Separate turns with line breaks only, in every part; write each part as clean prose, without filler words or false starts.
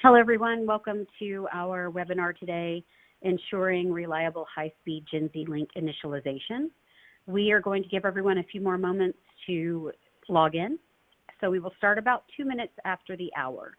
Hello, everyone. Welcome to our webinar today, Ensuring Reliable High-Speed GENZ Link Initialization. We are going to give everyone a few more moments to log in. So we will start about 2 minutes after the hour.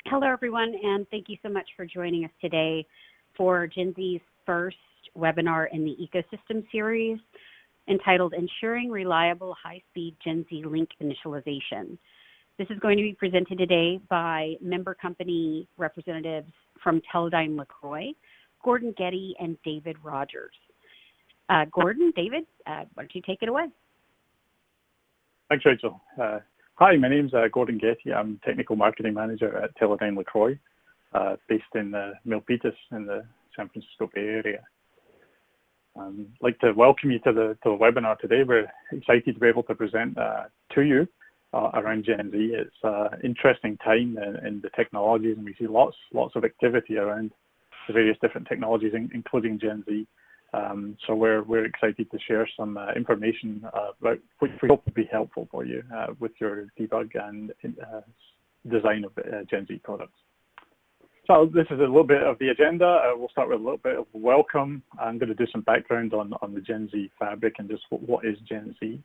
Hello, everyone, and thank you so much for joining us today for GENZ's first webinar in the Ecosystem series entitled Ensuring Reliable High-Speed GENZ Link Initialization. This is going to be presented today by member company representatives from Teledyne LeCroy, Gordon Getty, and David Rogers. Gordon, David, why don't you take it away?
Thanks, Rachel. Hi, my name's Gordon Getty. I'm Technical Marketing Manager at Teledyne LeCroy, based in Milpitas in the San Francisco Bay Area. I'd like to welcome you to the webinar today. We're excited to be able to present to you around GENZ. It's an interesting time in the technologies, and we see lots of activity around the various different technologies, including GENZ. So we're excited to share some information about which we hope will be helpful for you with your debug and design of GENZ products. So this is a little bit of the agenda. We'll start with a little bit of welcome. I'm going to do some background on the GENZ fabric and just what is GENZ.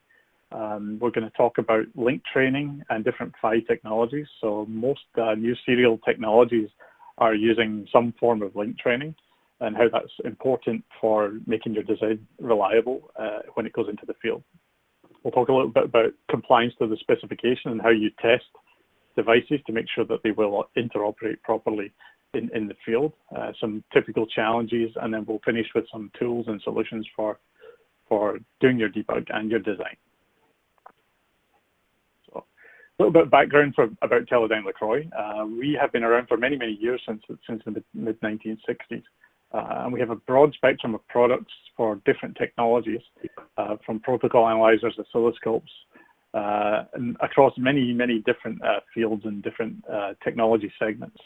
We're going to talk about link training and different PHY technologies. So most new serial technologies are using some form of link training, and how that's important for making your design reliable when it goes into the field. We'll talk a little bit about compliance to the specification and how you test devices to make sure that they will interoperate properly in the field, some typical challenges, and then we'll finish with some tools and solutions for doing your debug and your design. So, a little bit of background about Teledyne LeCroy. We have been around for many years, since the mid-1960s. And we have a broad spectrum of products for different technologies, from protocol analyzers, oscilloscopes, and across many different fields and different technology segments.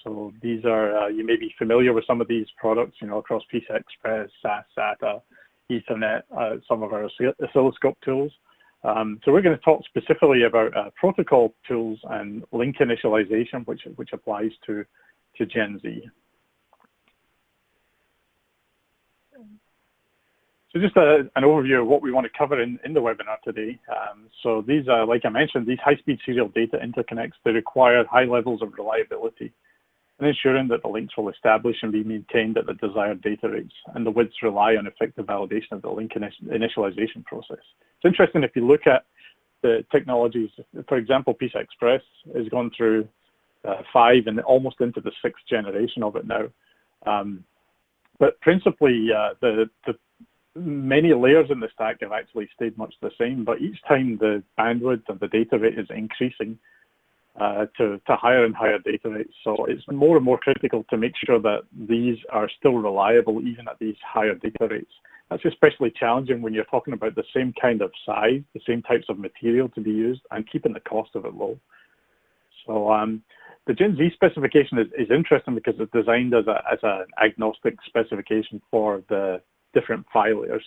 So these are, you may be familiar with some of these products, across PCI Express, SAS, SATA, Ethernet, some of our oscilloscope tools. So we're going to talk specifically about protocol tools and link initialization, which applies to GENZ. So just an overview of what we want to cover in the webinar today. So these are, like I mentioned, these high-speed serial data interconnects, they require high levels of reliability and ensuring that the links will establish and be maintained at the desired data rates, and the widths rely on effective validation of the link initialization process. It's interesting if you look at the technologies, for example, PCI Express has gone through 5 and almost into the 6th generation of it now. But principally, the many layers in the stack have actually stayed much the same, but each time the bandwidth and the data rate is increasing to higher and higher data rates. So it's more and more critical to make sure that these are still reliable even at these higher data rates. That's especially challenging when you're talking about the same kind of size, the same types of material to be used, and keeping the cost of it low. So the GENZ specification is interesting because it's designed as an agnostic specification for the different file layers.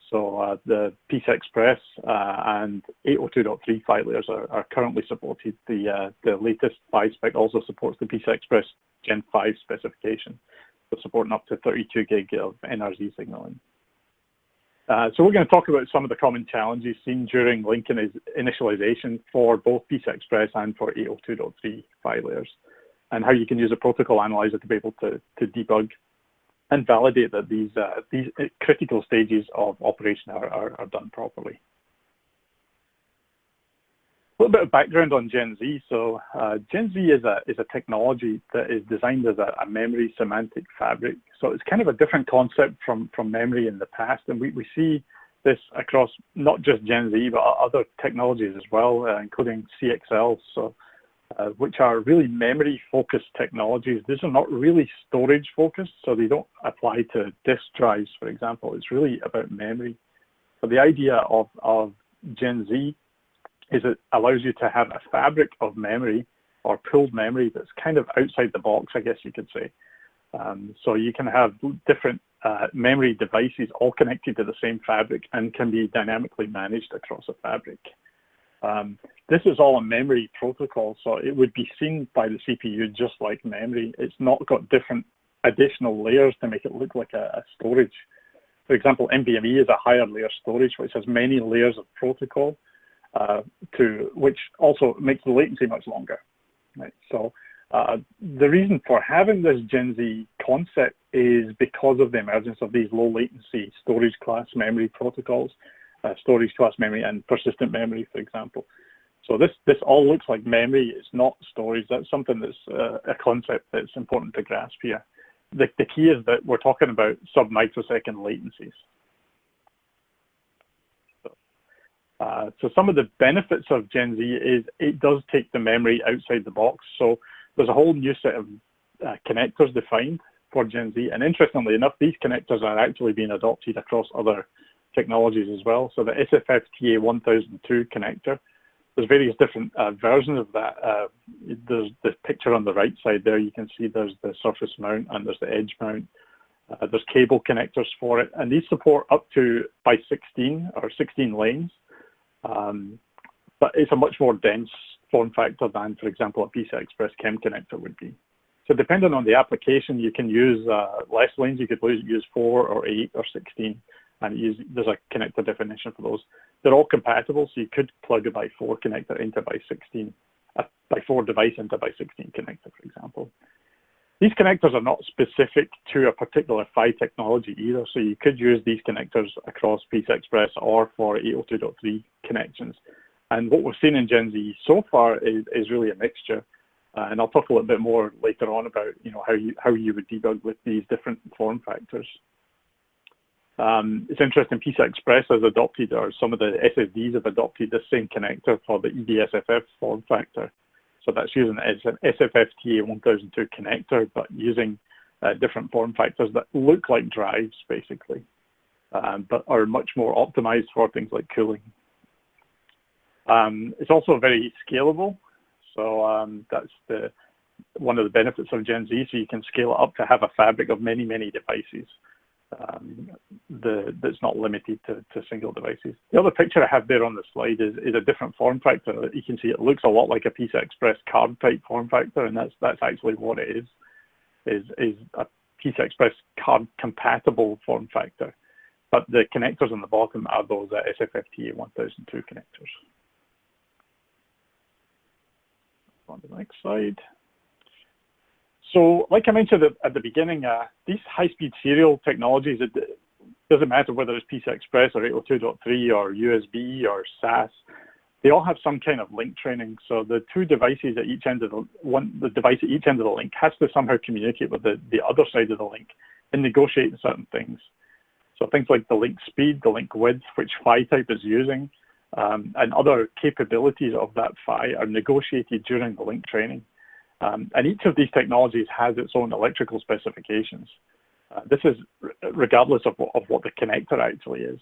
So the PCI Express and 802.3 file layers are currently supported. The latest 5 spec also supports the PCI Express Gen 5 specification, so supporting up to 32 gig of NRZ signaling. So we're going to talk about some of the common challenges seen during link initialization for both PCI Express and for 802.3 file layers, and how you can use a protocol analyzer to be able to debug and validate that these critical stages of operation are done properly. A little bit of background on GENZ. So GENZ is a technology that is designed as a memory semantic fabric. So it's kind of a different concept from memory in the past, and we see this across not just GENZ, but other technologies as well, including CXL. So which are really memory-focused technologies. These are not really storage-focused, so they don't apply to disk drives, for example. It's really about memory. So the idea of GENZ is it allows you to have a fabric of memory or pooled memory that's kind of outside the box, I guess you could say. So you can have different memory devices all connected to the same fabric and can be dynamically managed across a fabric. This is all a memory protocol, so it would be seen by the CPU just like memory. It's not got different additional layers to make it look like a storage. For example, NVMe is a higher layer storage, which has many layers of protocol, which also makes the latency much longer. Right? So the reason for having this GENZ concept is because of the emergence of these low latency storage class memory protocols. Storage class memory and persistent memory, for example. So this all looks like memory. It's not storage. That's something that's a concept that's important to grasp here. The key is that we're talking about sub-microsecond latencies. So some of the benefits of GENZ is it does take the memory outside the box. So there's a whole new set of connectors defined for GENZ. And interestingly enough, these connectors are actually being adopted across other technologies as well. So the SFFTA1002 connector, there's various different versions of that. There's the picture on the right side there. You can see there's the surface mount and there's the edge mount. There's cable connectors for it. And these support up to by 16 or 16 lanes. But it's a much more dense form factor than, for example, a PCI Express Chem connector would be. So depending on the application, you can use less lanes. You could use 4 or 8 or 16. And there's a connector definition for those. They're all compatible, so you could plug a by 4 connector into by 16, a by 4 device into by 16 connector, for example. These connectors are not specific to a particular PHY technology either, so you could use these connectors across PCI Express or for 802.3 connections. And what we've seen in GENZ so far is really a mixture. And I'll talk a little bit more later on about how you would debug with these different form factors. It's interesting, PCI Express has adopted, or some of the SSDs have adopted the same connector for the EDSFF form factor. So that's using the SFFTA1002 connector, but using different form factors that look like drives, basically, but are much more optimized for things like cooling. It's also very scalable. So that's one of the benefits of GENZ. So you can scale it up to have a fabric of many, many devices. That's not limited to single devices. The other picture I have there on the slide is a different form factor. You can see it looks a lot like a PCI Express card type form factor, and that's actually what it is a PCI Express card compatible form factor. But the connectors on the bottom are those SFFTA1002 connectors. On the next slide. So like I mentioned at the beginning, these high-speed serial technologies, it doesn't matter whether it's PCI Express or 802.3 or USB or SAS, they all have some kind of link training. So the two devices at each end of the device at each end of the link has to somehow communicate with the other side of the link and negotiate certain things. So things like the link speed, the link width, which PHY type is using, and other capabilities of that PHY are negotiated during the link training. And each of these technologies has its own electrical specifications. This is regardless of what the connector actually is.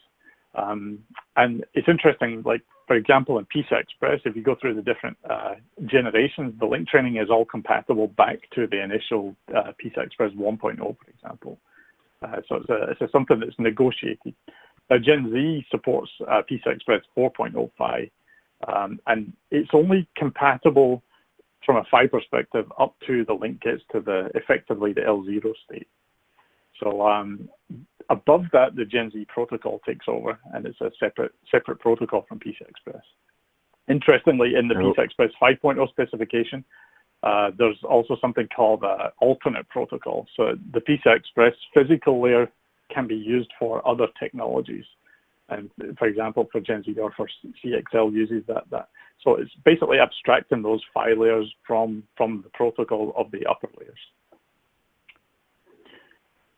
And it's interesting, like, for example, in PCI Express, if you go through the different generations, the link training is all compatible back to the initial PCI Express 1.0, for example. So it's something that's negotiated. Now, GENZ supports PCI Express 4.0 PHY, and it's only compatible from a PHY perspective up to the link gets to effectively the L0 state. So above that, the GENZ protocol takes over, and it's a separate protocol from PCI Express. Interestingly, in the PCI Express 5.0 specification, there's also something called alternate protocol. So the PCI Express physical layer can be used for other technologies. And for example, for GENZ or for CXL uses that. So it's basically abstracting those PHY layers from the protocol of the upper layers.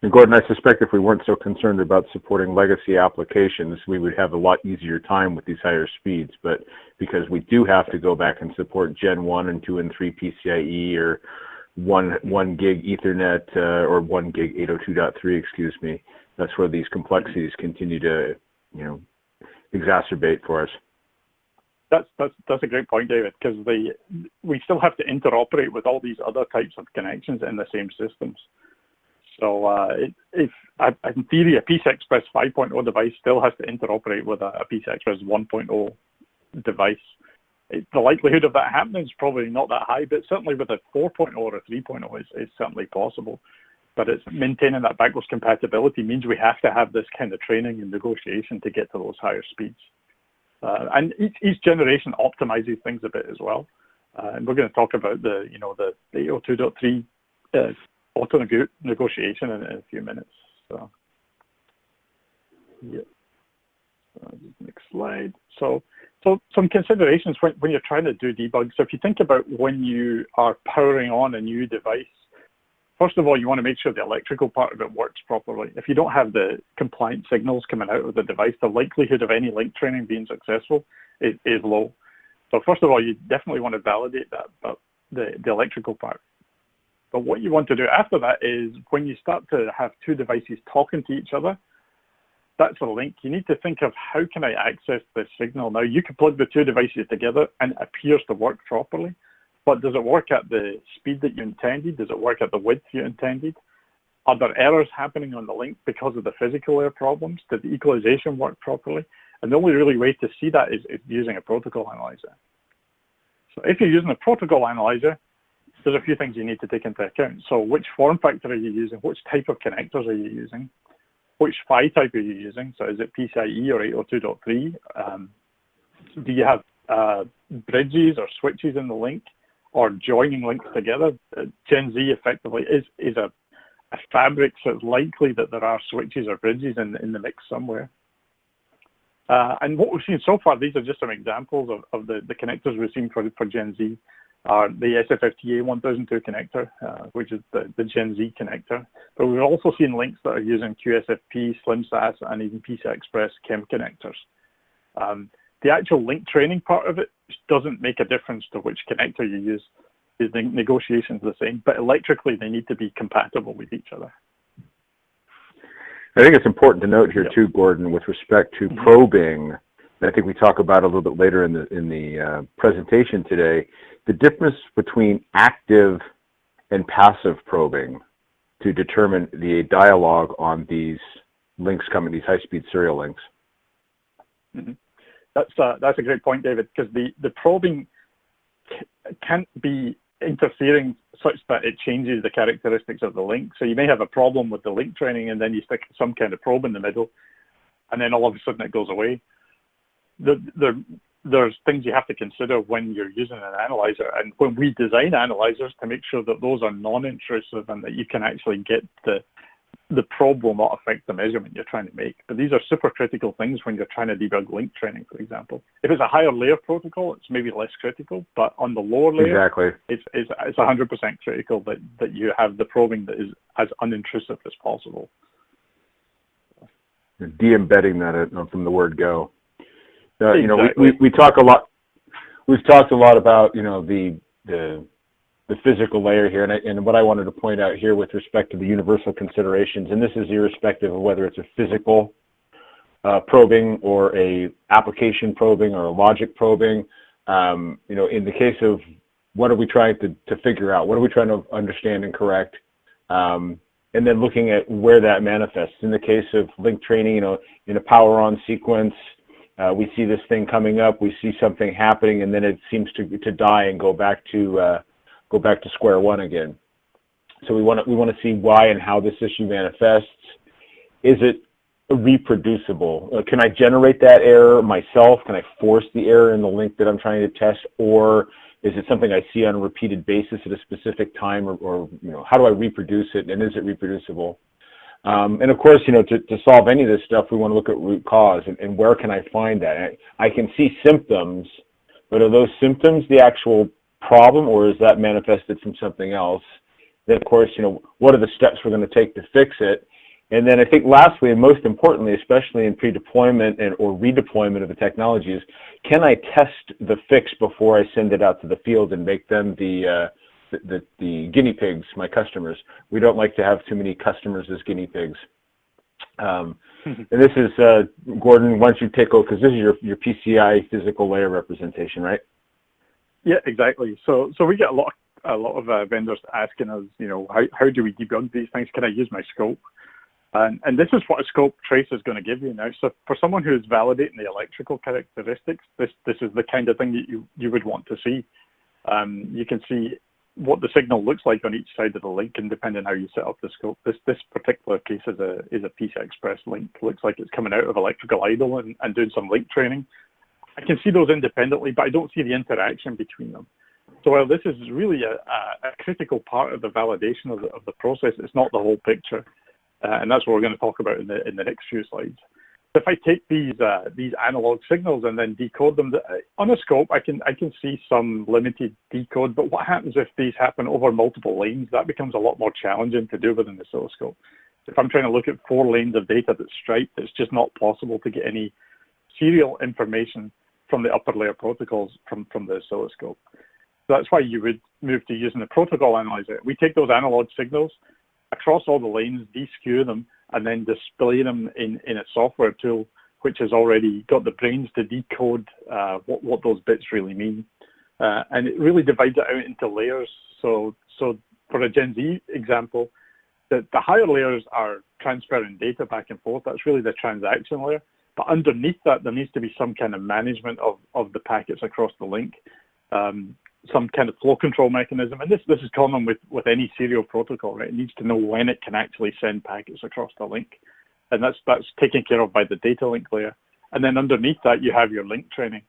And Gordon, I suspect if we weren't so concerned about supporting legacy applications, we would have a lot easier time with these higher speeds. But because we do have to go back and support Gen 1 and 2 and 3 PCIe or 1 gig Ethernet or 1 gig 802.3, excuse me, that's where these complexities continue to, exacerbate for us.
That's a great point, David, because we still have to interoperate with all these other types of connections in the same systems. So in theory, a PCI Express 5.0 device still has to interoperate with a PCI Express 1.0 device. The likelihood of that happening is probably not that high, but certainly with a 4.0 or a 3.0 is certainly possible. But it's maintaining that backwards compatibility means we have to have this kind of training and negotiation to get to those higher speeds. And each generation optimizes things a bit as well. And we're going to talk about the 802.3 auto negotiation in a few minutes. So, yeah. Next slide. So some considerations when you're trying to do debug. So if you think about when you are powering on a new device, first of all, you want to make sure the electrical part of it works properly. If you don't have the compliant signals coming out of the device, the likelihood of any link training being successful is low. So first of all, you definitely want to validate that, but the electrical part. But what you want to do after that is when you start to have two devices talking to each other, that's a link. You need to think of how can I access this signal. Now, you can plug the two devices together and it appears to work properly, but does it work at the speed that you intended? Does it work at the width you intended? Are there errors happening on the link because of the physical layer problems? Did the equalization work properly? And the only really way to see that is using a protocol analyzer. So if you're using a protocol analyzer, there's a few things you need to take into account. So which form factor are you using? Which type of connectors are you using? Which PHY type are you using? So is it PCIe or 802.3? Do you have bridges or switches in the link or joining links together? GENZ effectively is a fabric, so it's likely that there are switches or bridges in the mix somewhere. And what we've seen so far, these are just some examples of the connectors we've seen for GENZ. Are the SFFTA 1002 connector, which is the GENZ connector. But we've also seen links that are using QSFP, SlimSAS, and even PCI Express chem connectors. The actual link training part of it doesn't make a difference to which connector you use. The negotiation's the same, but electrically they need to be compatible with each other.
I think it's important to note here too, Gordon, with respect to probing, and I think we talk about a little bit later in the presentation today, the difference between active and passive probing to determine the dialogue on these links coming, these high-speed serial links.
Mm-hmm. That's a great point, David, because the probing can't be interfering such that it changes the characteristics of the link. So you may have a problem with the link training and then you stick some kind of probe in the middle and then all of a sudden it goes away. There's things you have to consider when you're using an analyzer, and when we design analyzers, to make sure that those are non-intrusive and that you can actually get the probe will not affect the measurement you're trying to make. But these are super critical things when you're trying to debug link training, for example. If it's a higher layer protocol, it's maybe less critical, but on the lower layer, it's 100% critical that you have the probing that is as unintrusive as possible.
De-embedding that from the word go.
Exactly.
We talk a lot. We've talked a lot about the physical layer here, and what I wanted to point out here with respect to the universal considerations, and this is irrespective of whether it's a physical probing or a application probing or a logic probing. You know, in the case of what are we trying to figure out, what are we trying to understand and correct, and then looking at where that manifests. In the case of link training, you know, in a power on sequence, we see this thing coming up, we see something happening, and then it seems to die and go back to square one again. So we want to see why and how this issue manifests. Is it reproducible? Can I generate that error myself? Can I force the error in the link that I'm trying to test, or is it something I see on a repeated basis at a specific time, or you know, how do I reproduce it, and is it reproducible? And of course, you know, to solve any of this stuff, we want to look at root cause and where can I find that? I can see symptoms, but are those symptoms the actual problem, or is that manifested from something else? Then, of course, you know, what are the steps we're going to take to fix it? And then I think lastly, and most importantly, especially in pre-deployment or redeployment of the technology, is can I test the fix before I send it out to the field and make them the guinea pigs, my customers? We don't like to have too many customers as guinea pigs. And this is, Gordon, why don't you take over, because this is your PCI physical layer representation, right?
Yeah, exactly. So we get a lot of vendors asking us, you know, how do we debug these things? Can I use my scope? And this is what a scope trace is going to give you now. So for someone who is validating the electrical characteristics, this is the kind of thing that you would want to see. You can see what the signal looks like on each side of the link, and depending on how you set up the scope. This particular case is a PCI Express link. Looks like it's coming out of electrical idle and doing some link training. I can see those independently, but I don't see the interaction between them. So while this is really a critical part of the validation of the process, it's not the whole picture. And that's what we're going to talk about in the next few slides. If I take these analog signals and then decode them on a scope, I can see some limited decode. But what happens if these happen over multiple lanes? That becomes a lot more challenging to do with an oscilloscope. If I'm trying to look at 4 lanes of data that's striped, it's just not possible to get any serial information from the upper layer protocols from the oscilloscope. So that's why you would move to using a protocol analyzer. We take those analog signals across all the lanes, deskew them, and then display them in a software tool which has already got the brains to decode what those bits really mean. And it really divides it out into layers. So for a GENZ example, the higher layers are transferring data back and forth. That's really the transaction layer. But underneath that, there needs to be some kind of management of the packets across the link. Some kind of flow control mechanism, and this is common with any serial protocol, right? It needs to know when it can actually send packets across the link, and that's taken care of by the data link layer. And then underneath that, you have your link training.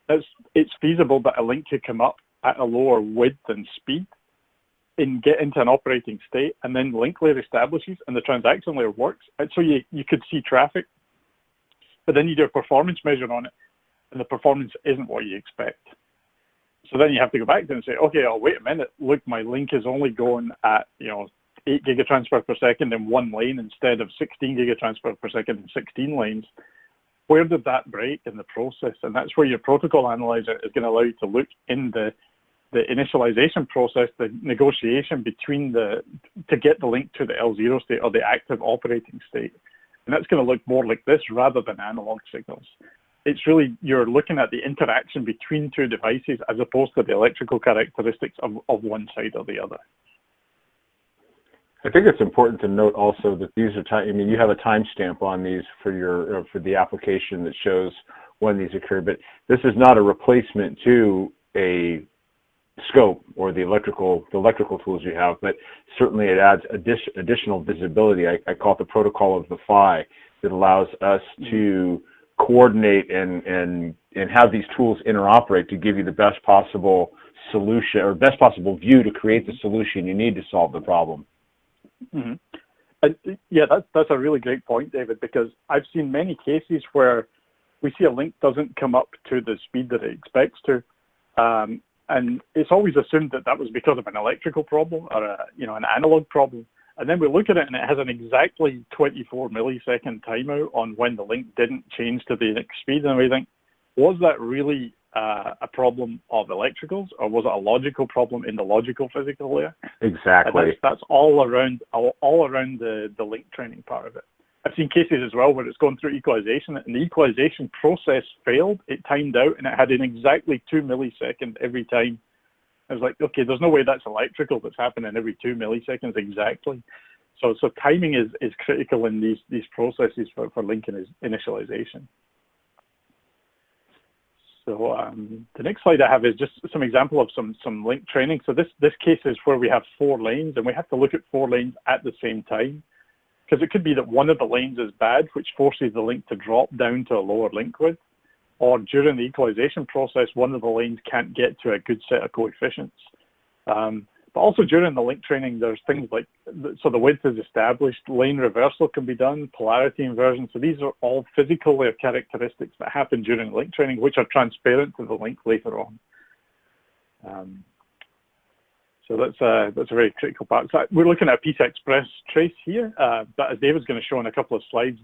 It's feasible that a link could come up at a lower width and speed and get into an operating state, and then the link layer establishes, and the transaction layer works, and so you could see traffic, but then you do a performance measure on it, and the performance isn't what you expect. So then you have to go back to it and say, okay, oh, wait a minute, look, my link is only going at, 8 gigatransfer per second in 1 lane instead of 16 gigatransfer per second in 16 lanes. Where did that break in the process? And that's where your protocol analyzer is going to allow you to look in the initialization process, the negotiation between to get the link to the L0 state or the active operating state. And that's going to look more like this rather than analog signals. It's really, you're looking at the interaction between 2 devices as opposed to the electrical characteristics of one side or the other.
I think it's important to note also that these are you have a timestamp on these for the application that shows when these occur, but this is not a replacement to a scope or the electrical tools you have, but certainly it adds additional visibility. I call it the protocol of the PHY that allows us to coordinate and have these tools interoperate to give you the best possible solution or best possible view to create the solution you need to solve the problem.
Mm-hmm. And yeah, that's a really great point, David, because I've seen many cases where we see a link doesn't come up to the speed that it expects to, and it's always assumed that was because of an electrical problem or an analog problem. And then we look at it and it has an exactly 24 millisecond timeout on when the link didn't change to the next speed. And we think, was that really a problem of electricals, or was it a logical problem in the logical physical layer?
Exactly.
That's all around the link training part of it. I've seen cases as well where it's gone through equalization, and the equalization process failed. It timed out, and it had an exactly 2 milliseconds every time. I was like, okay, there's no way that's electrical that's happening every 2 milliseconds exactly. So timing is critical in these processes for link initialization. So the next slide I have is just some example of some link training. So this case is where we have 4 lanes, and we have to look at 4 lanes at the same time, because it could be that one of the lanes is bad, which forces the link to drop down to a lower link width, or during the equalization process, one of the lanes can't get to a good set of coefficients. But also during the link training, there's things like, so the width is established, lane reversal can be done, polarity inversion. So these are all physical layer characteristics that happen during link training, which are transparent to the link later on. So that's a very critical part. So we're looking at a PCI Express trace here, but as David's going to show in a couple of slides,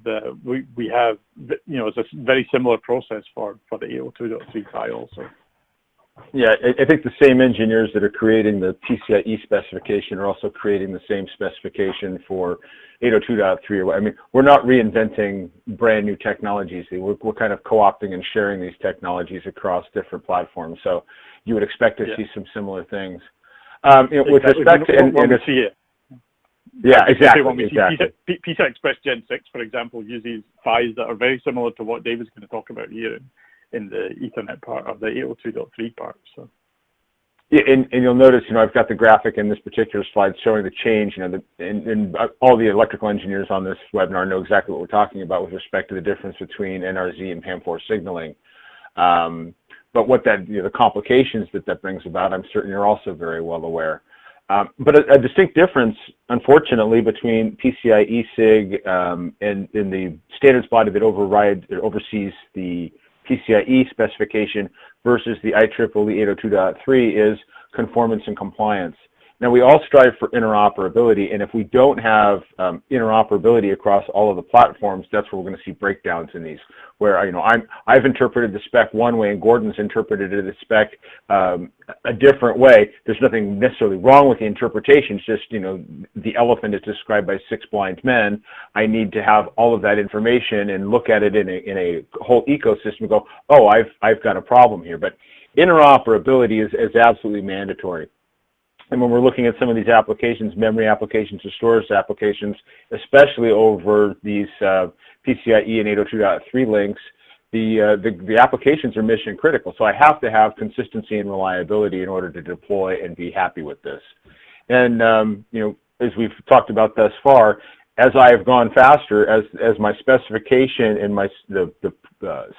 we have, it's a very similar process for the 802.3 PHY also.
Yeah, I think the same engineers that are creating the PCIe specification are also creating the same specification for 802.3. I mean, we're not reinventing brand new technologies. We're kind of co-opting and sharing these technologies across different platforms. So you would expect to see some similar things. With respect to
see it.
Yeah, exactly.
When we see PCI Express Gen 6, for example, uses PHYs that are very similar to what David's going to talk about here in the Ethernet part of the 802.3 part. So.
Yeah, and you'll notice, I've got the graphic in this particular slide showing the change. And all the electrical engineers on this webinar know exactly what we're talking about with respect to the difference between NRZ and PAM4 signaling. But what the complications that brings about, I'm certain you're also very well aware. But a distinct difference, unfortunately, between PCI ESIG and the standards body that oversees the PCIe specification versus the IEEE 802.3 is conformance and compliance. Now, we all strive for interoperability, and if we don't have interoperability across all of the platforms, that's where we're going to see breakdowns in these, where I've interpreted the spec one way and Gordon's interpreted the spec a different way. There's nothing necessarily wrong with the interpretation. It's just, the elephant is described by 6 blind men. I need to have all of that information and look at it in a whole ecosystem and go, oh, I've got a problem here. But interoperability is absolutely mandatory. And when we're looking at some of these applications, memory applications or storage applications, especially over these PCIe and 802.3 links, the applications are mission critical. So I have to have consistency and reliability in order to deploy and be happy with this. And as we've talked about thus far, as I have gone faster, as my specification and the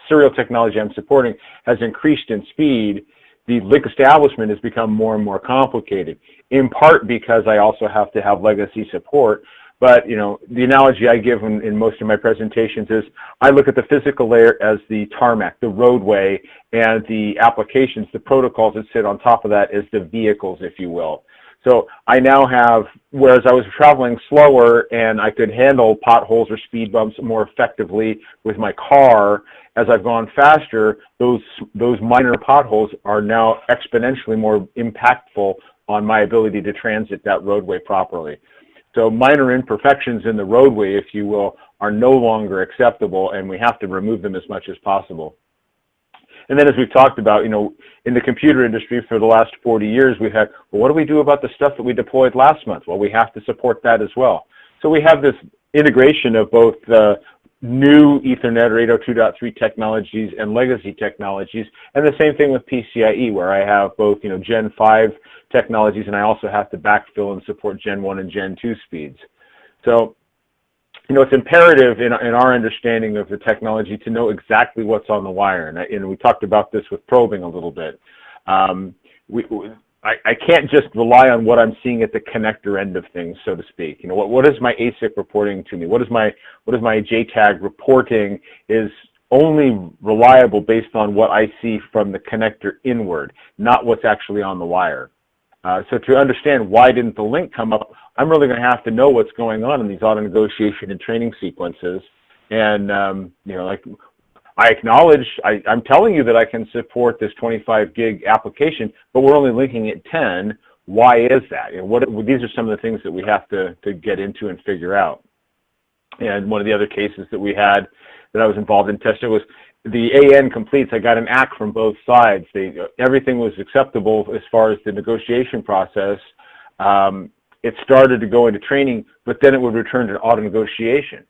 serial technology I'm supporting has increased in speed, the link establishment has become more and more complicated, in part because I also have to have legacy support. But, the analogy I give in most of my presentations is I look at the physical layer as the tarmac, the roadway, and the applications, the protocols that sit on top of that as the vehicles, if you will. So I now have, whereas I was traveling slower and I could handle potholes or speed bumps more effectively with my car, as I've gone faster, those minor potholes are now exponentially more impactful on my ability to transit that roadway properly. So minor imperfections in the roadway, if you will, are no longer acceptable, and we have to remove them as much as possible. And then as we've talked about, in the computer industry for the last 40 years, we've had, well, what do we do about the stuff that we deployed last month? Well, we have to support that as well. So we have this integration of both new Ethernet or 802.3 technologies and legacy technologies, and the same thing with PCIe, where I have both, Gen 5 technologies, and I also have to backfill and support Gen 1 and Gen 2 speeds. So, it's imperative in our understanding of the technology to know exactly what's on the wire, and we talked about this with probing a little bit. I can't just rely on what I'm seeing at the connector end of things, so to speak. What is my ASIC reporting to me? What is my JTAG reporting is only reliable based on what I see from the connector inward, not what's actually on the wire. So to understand why didn't the link come up, I'm really going to have to know what's going on in these auto negotiation and training sequences. And I acknowledge, I'm telling you that I can support this 25 gig application, but we're only linking at 10. Why is that? And these are some of the things that we have to get into and figure out. And one of the other cases that we had that I was involved in testing was the AN completes. I got an ACK from both sides. Everything was acceptable as far as the negotiation process. It started to go into training, but then it would return to auto negotiation.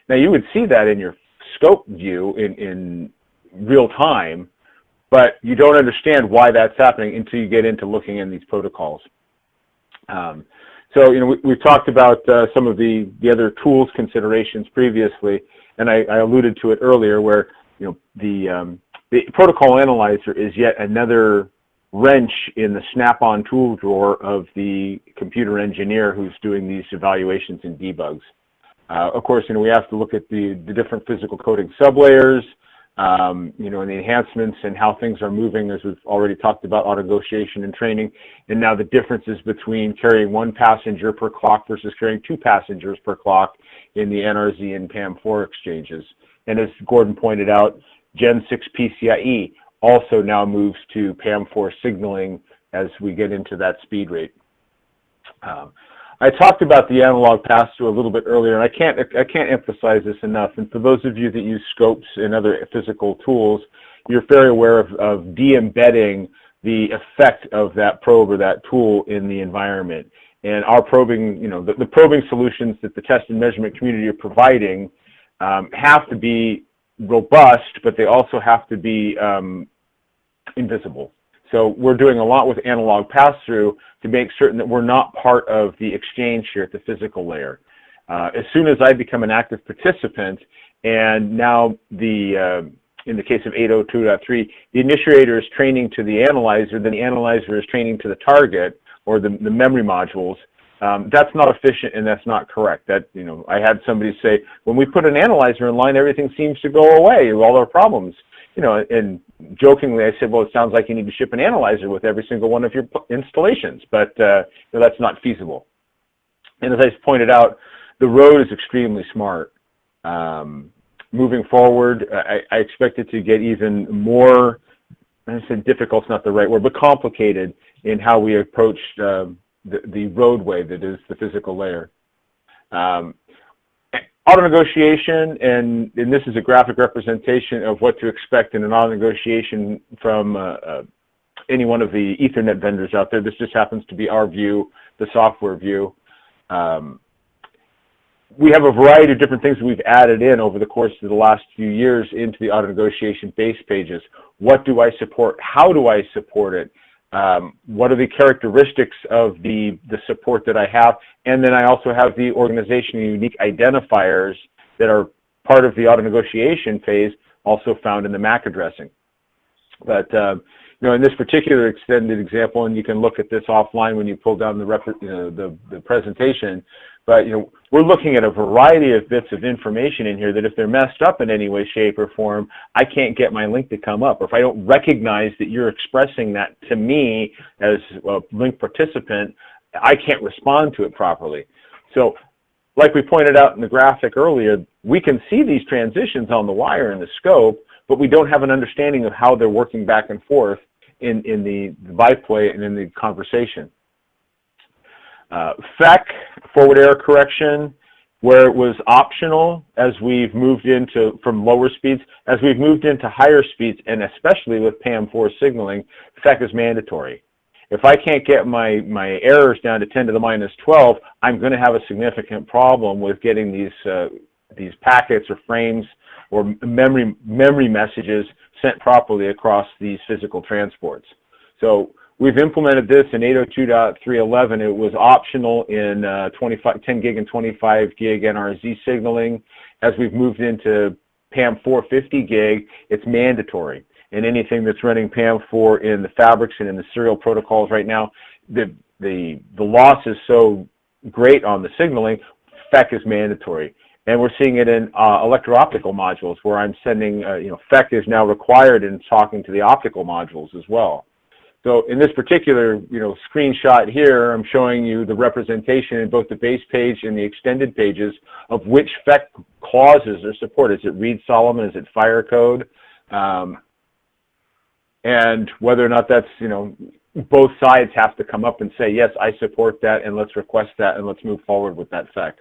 Now you would see that in your scope view in real time, but you don't understand why that's happening until you get into looking in these protocols. So, we've talked about some of the other tools considerations previously, and I alluded to it earlier where, the protocol analyzer is yet another wrench in the snap-on tool drawer of the computer engineer who's doing these evaluations and debugs. Of course, we have to look at the different physical coding sublayers, and the enhancements and how things are moving, as we've already talked about, auto negotiation and training, and now the differences between carrying 1 passenger per clock versus carrying 2 passengers per clock in the NRZ and PAM4 exchanges. And as Gordon pointed out, Gen 6 PCIe also now moves to PAM4 signaling as we get into that speed rate. I talked about the analog pass-through a little bit earlier, and I can't emphasize this enough. And for those of you that use scopes and other physical tools, you're very aware of de-embedding the effect of that probe or that tool in the environment. And our probing, the probing solutions that the test and measurement community are providing have to be robust, but they also have to be invisible. So we're doing a lot with analog pass-through to make certain that we're not part of the exchange here at the physical layer. As soon as I become an active participant, and now in the case of 802.3, the initiator is training to the analyzer, then the analyzer is training to the target or the memory modules. That's not efficient and that's not correct. I had somebody say, when we put an analyzer in line, everything seems to go away, all our problems. And jokingly I said, well, it sounds like you need to ship an analyzer with every single one of your installations, but that's not feasible. And as I pointed out, the road is extremely smart. Moving forward, I expect it to get even more, I said difficult's not the right word, but complicated in how we approach the roadway that is the physical layer. Auto negotiation, and this is a graphic representation of what to expect in an auto negotiation from any one of the Ethernet vendors out there. This just happens to be our view, the software view. We have a variety of different things we've added in over the course of the last few years into the auto negotiation base pages. What do I support? How do I support it? What are the characteristics of the support that I have? And then I also have the organization unique identifiers that are part of the auto negotiation phase, also found in the MAC addressing. But in this particular extended example, and you can look at this offline when you pull down the presentation, but we're looking at a variety of bits of information in here that if they're messed up in any way, shape, or form, I can't get my link to come up. Or if I don't recognize that you're expressing that to me as a link participant, I can't respond to it properly. So like we pointed out in the graphic earlier, we can see these transitions on the wire in the scope, but we don't have an understanding of how they're working back and forth in the byplay and in the conversation. FEC, forward error correction, where it was optional as we've moved into, from lower speeds, as we've moved into higher speeds, and especially with PAM4 signaling, FEC is mandatory. If I can't get my errors down to 10 to the minus 12, I'm going to have a significant problem with getting these packets or frames or memory messages sent properly across these physical transports. So we've implemented this in 802.3.11. It was optional in 10 gig and 25 gig NRZ signaling. As we've moved into PAM4 50 gig, it's mandatory. And anything that's running PAM4 in the fabrics and in the serial protocols right now, the loss is so great on the signaling, FEC is mandatory. And we're seeing it in electro-optical modules where I'm sending, FEC is now required in talking to the optical modules as well. So in this particular, screenshot here, I'm showing you the representation in both the base page and the extended pages of which FEC clauses are supported. Is it Reed-Solomon? Is it fire code? And whether or not that's, both sides have to come up and say, yes, I support that, and let's request that, and let's move forward with that FEC.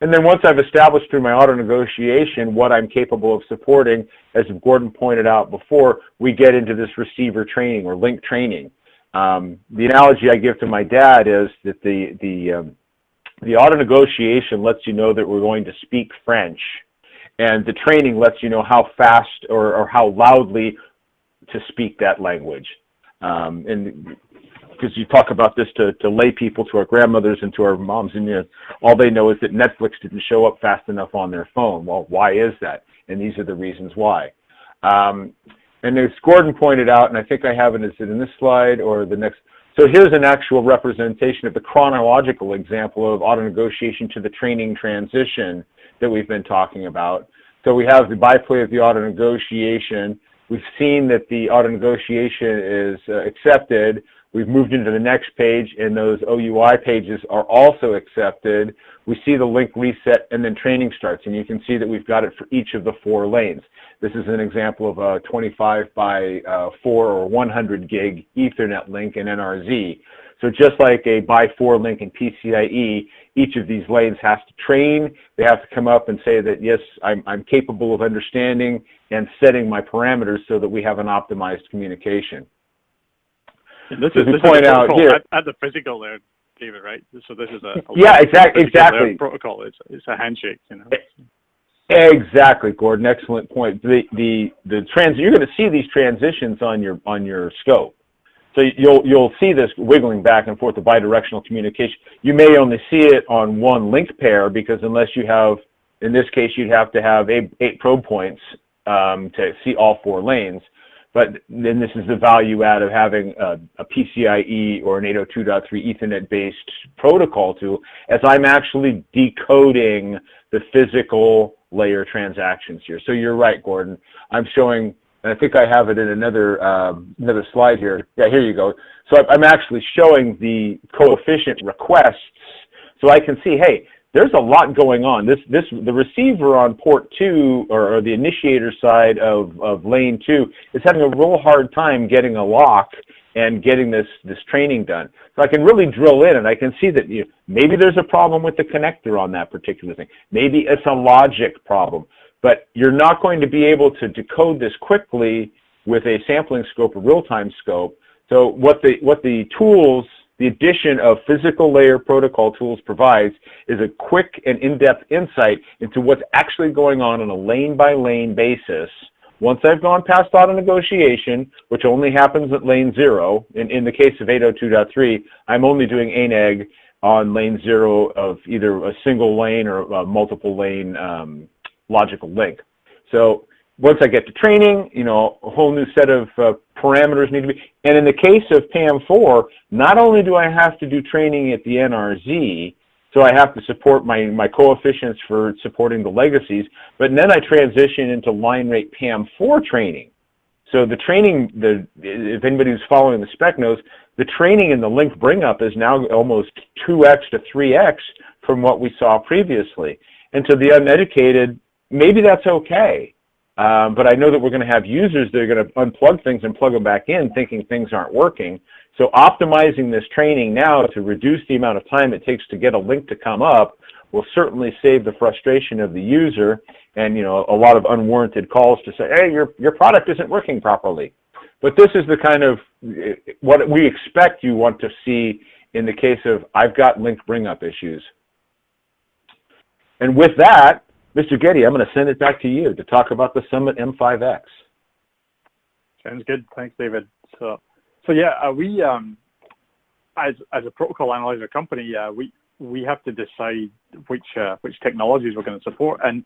And then once I've established through my auto negotiation what I'm capable of supporting, as Gordon pointed out before, we get into this receiver training or link training. The analogy I give to my dad is that the auto negotiation lets you know that we're going to speak French, and the training lets you know how fast or how loudly to speak that language. And because you talk about this to lay people, to our grandmothers and to our moms, and all they know is that Netflix didn't show up fast enough on their phone. Well, why is that? And these are the reasons why. And as Gordon pointed out, and I think I have it, is it in this slide or the next? So here's an actual representation of the chronological example of auto negotiation to the training transition that we've been talking about. So we have the byplay of the auto negotiation. We've seen that the auto negotiation is accepted. We've moved into the next page, and those OUI pages are also accepted. We see the link reset, and then training starts, and you can see that we've got it for each of the 4 lanes. This is an example of a 25 by 4 or 100 gig Ethernet link in NRZ. So just like a by 4 link in PCIe, each of these lanes has to train. They have to come up and say that, yes, I'm capable of understanding and setting my parameters so that we have an optimized communication.
And this is point out here at the physical there, David, right? So this is a exactly protocol. It's a handshake,
Exactly, Gordon. Excellent point. You're going to see these transitions on your scope. So you'll see this wiggling back and forth, the bidirectional communication. You may only see it on one link pair because unless you have, in this case, you'd have to have 8 probe points to see all 4 lanes. But then this is the value add of having a PCIe or an 802.3 Ethernet-based protocol tool, as I'm actually decoding the physical layer transactions here. So you're right, Gordon. I'm showing, and I think I have it in another slide here. Yeah, here you go. So I'm actually showing the coefficient requests, so I can see, hey, there's a lot going on. The receiver on port 2 or the initiator side of lane 2 is having a real hard time getting a lock and getting this training done. So I can really drill in and I can see that maybe there's a problem with the connector on that particular thing. Maybe it's a logic problem, but you're not going to be able to decode this quickly with a sampling scope or real-time scope. So what the tools, the addition of physical layer protocol tools provides is a quick and in-depth insight into what's actually going on a lane-by-lane basis. Once I've gone past auto negotiation, which only happens at lane 0, in the case of 802.3, I'm only doing ANEG on lane 0 of either a single lane or a multiple lane logical link. So once I get to training, a whole new set of parameters need to be, and in the case of PAM4, not only do I have to do training at the NRZ, so I have to support my coefficients for supporting the legacies, but then I transition into line rate PAM4 training. So the training, if anybody who's following the spec knows, the training in the link bring up is now almost 2x to 3x from what we saw previously. And to the uneducated, maybe that's okay. But I know that we're going to have users that are going to unplug things and plug them back in thinking things aren't working. So optimizing this training now to reduce the amount of time it takes to get a link to come up will certainly save the frustration of the user and a lot of unwarranted calls to say, hey, your product isn't working properly. But this is the kind of what we expect you want to see in the case of I've got link bring up issues. And with that, Mr. Getty, I'm going to send it back to you to talk about the Summit M5X.
Sounds good. Thanks, David. So yeah, we as a protocol analyzer company, we have to decide which technologies we're going to support, and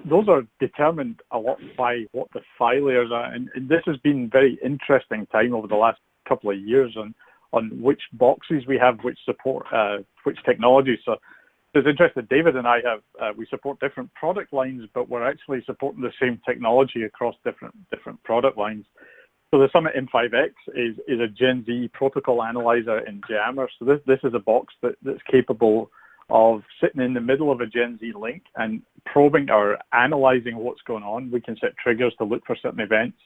those are determined a lot by what the PHY layers are. And this has been very interesting time over the last couple of years on which boxes we have which support which technologies. So it's interesting. David and I have we support different product lines, but we're actually supporting the same technology across different product lines. So the Summit M5X is a GENZ protocol analyzer in Jammer. So this is a box that's capable of sitting in the middle of a GENZ link and probing or analyzing what's going on. We can set triggers to look for certain events,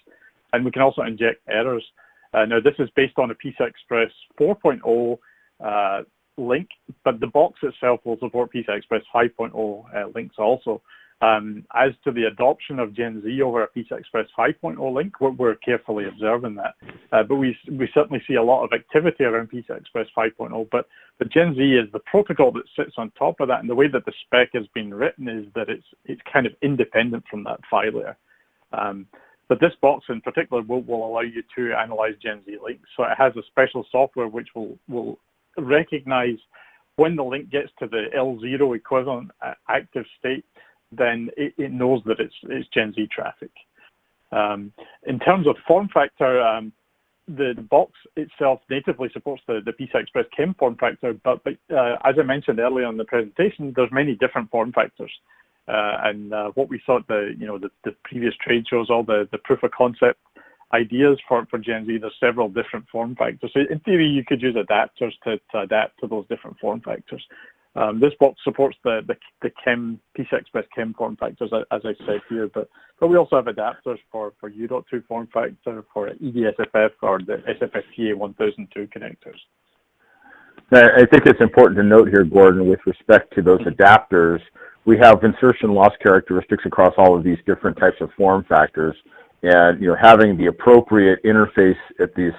and we can also inject errors. Now, this is based on a PCI Express 4.0 link, but the box itself will support PCI Express 5.0 links also. As to the adoption of GENZ over a PCI Express 5.0 link, we're carefully observing that. But we certainly see a lot of activity around PCI Express 5.0, but GENZ is the protocol that sits on top of that, and the way that the spec has been written is that it's kind of independent from that PHY layer. But this box in particular will allow you to analyze GENZ links. So it has a special software which will recognize when the link gets to the L0 equivalent active state, then it knows that it's GENZ traffic. In terms of form factor, the box itself natively supports the PCI Express CHEM form factor, but as I mentioned earlier in the presentation, there's many different form factors. And what we saw at the previous trade shows, all the proof of concept ideas for GENZ, there's several different form factors. So in theory, you could use adapters to adapt to those different form factors. This box supports the CHEM, PCI Express CHEM form factors, as I said here, but we also have adapters for U.2 form factor, for EDSFF, or the SFFTA 1002 connectors.
I think it's important to note here, Gordon, with respect to those adapters, we have insertion loss characteristics across all of these different types of form factors, and having the appropriate interface at this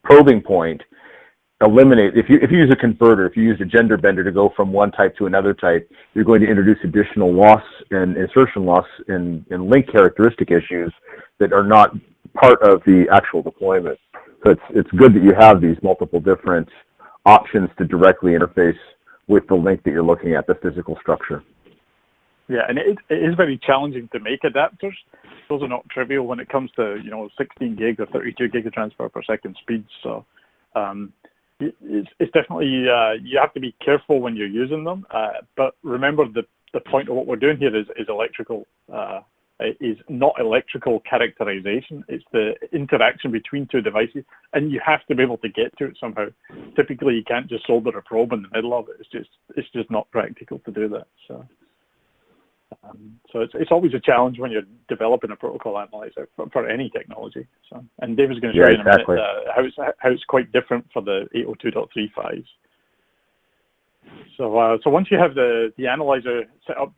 probing point eliminate, if you use a converter, if you use a gender bender to go from one type to another type, you're going to introduce additional loss and insertion loss in link characteristic issues that are not part of the actual deployment. So it's good that you have these multiple different options to directly interface with the link that you're looking at, the physical structure.
Yeah, and it is very challenging to make adapters. Those are not trivial when it comes to 16 gig or 32 gig of transfer per second speeds. So it's definitely you have to be careful when you're using them. But remember, the point of what we're doing here is electrical. Is not electrical characterization. It's the interaction between two devices, and you have to be able to get to it somehow. Typically, you can't just solder a probe in the middle of it. It's just not practical to do that. So it's always a challenge when you're developing a protocol analyzer for any technology. So, and David's going to show you in a minute how it's quite different for the 802.3 PHYs. So once you have the analyzer set up,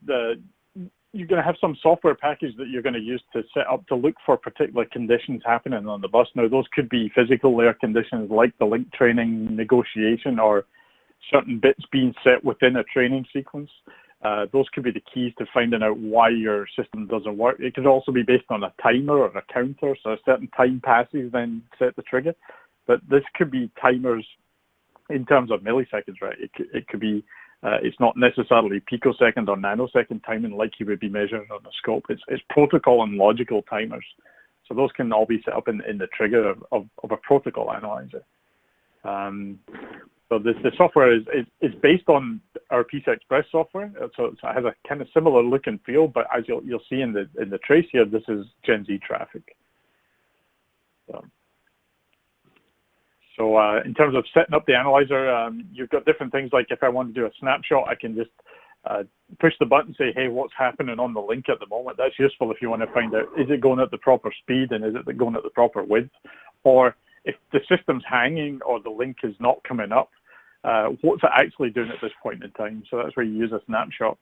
you're going to have some software package that you're going to use to set up to look for particular conditions happening on the bus. Now, those could be physical layer conditions like the link training negotiation or certain bits being set within a training sequence. Those could be the keys to finding out why your system doesn't work. It could also be based on a timer or a counter, so a certain time passes, then set the trigger. But this could be timers in terms of milliseconds, right? It could be it's not necessarily picosecond or nanosecond timing like you would be measuring on a scope. It's protocol and logical timers. So those can all be set up in the trigger of a protocol analyzer. So the software is based on our PCI Express software. So it has a kind of similar look and feel, but as you'll see in the trace here, this is GENZ traffic. So in terms of setting up the analyzer, you've got different things like if I want to do a snapshot, I can just push the button and say, hey, what's happening on the link at the moment? That's useful if you want to find out, is it going at the proper speed and is it going at the proper width? Or if the system's hanging or the link is not coming up, what's it actually doing at this point in time? So that's where you use a snapshot.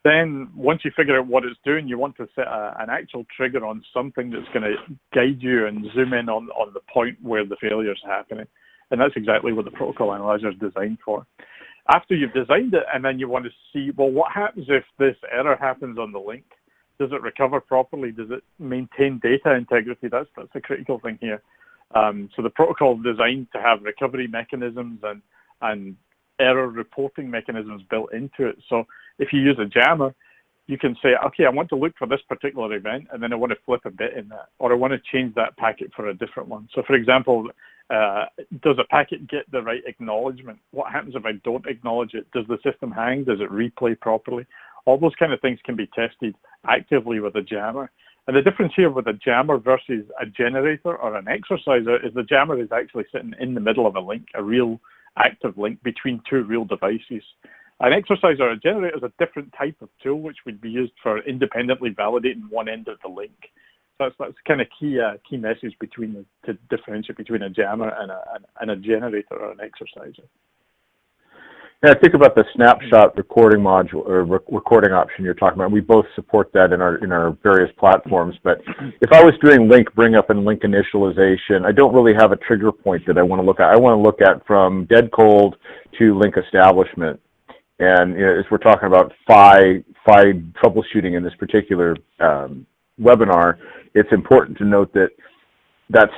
Then once you figure out what it's doing, you want to set an actual trigger on something that's going to guide you and zoom in on the point where the failure is happening. And that's exactly what the protocol analyzer is designed for. After you've designed it, and then you want to see, well, what happens if this error happens on the link? Does it recover properly? Does it maintain data integrity? That's the critical thing here. So the protocol is designed to have recovery mechanisms and error reporting mechanisms built into it. So if you use a jammer, you can say, okay, I want to look for this particular event, and then I want to flip a bit in that, or I want to change that packet for a different one. So for example, does a packet get the right acknowledgement? What happens if I don't acknowledge it? Does the system hang? Does it replay properly? All those kind of things can be tested actively with a jammer. And the difference here with a jammer versus a generator or an exerciser is the jammer is actually sitting in the middle of a link, a real active link between two real devices. An exerciser or a generator is a different type of tool which would be used for independently validating one end of the link. So that's kind of key message to differentiate between a jammer and a generator or an exerciser.
Yeah, think about the snapshot recording module or recording option you're talking about. We both support that in our various platforms. But if I was doing link bring up and link initialization, I don't really have a trigger point that I want to look at. I want to look at from dead cold to link establishment. And as we're talking about PHY troubleshooting in this particular webinar, it's important to note that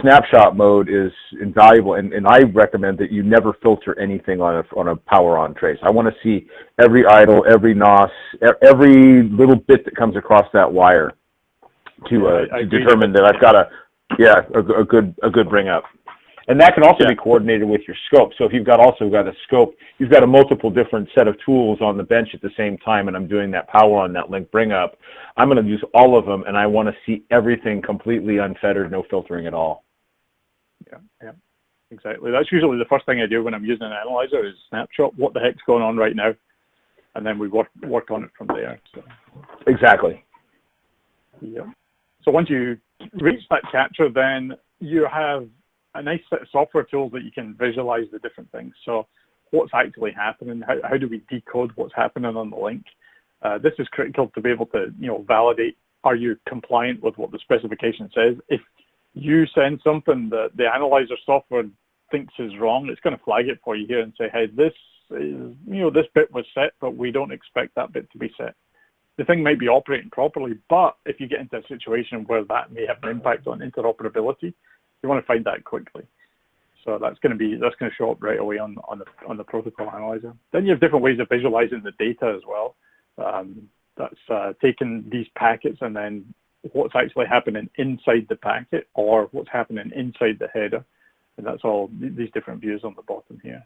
snapshot mode is invaluable, and I recommend that you never filter anything on a power on trace. I want to see every idle, every NOS, every little bit that comes across that wire to determine that I've got a good bring up. And that can also be coordinated with your scope. So if you've also got a scope, you've got a multiple different set of tools on the bench at the same time, and I'm doing that power on that link bring up, I'm going to use all of them, and I want to see everything completely unfettered, no filtering at all.
Yeah, exactly. That's usually the first thing I do when I'm using an analyzer is snapshot what the heck's going on right now, and then we work on it from there. So.
Exactly.
Yeah. So once you reach that capture, then you have a nice set of software tools that you can visualize the different things. So what's actually happening? How do we decode what's happening on the link? This is critical to be able to, validate, are you compliant with what the specification says? If you send something that the analyzer software thinks is wrong, it's going to flag it for you here and say, hey, this is, this bit was set, but we don't expect that bit to be set. The thing might be operating properly, but if you get into a situation where that may have an impact on interoperability, you want to find that quickly. So that's going to show up right away on the protocol analyzer. Then you have different ways of visualizing the data as well. That's taking these packets and then what's actually happening inside the packet or what's happening inside the header. And that's all these different views on the bottom here.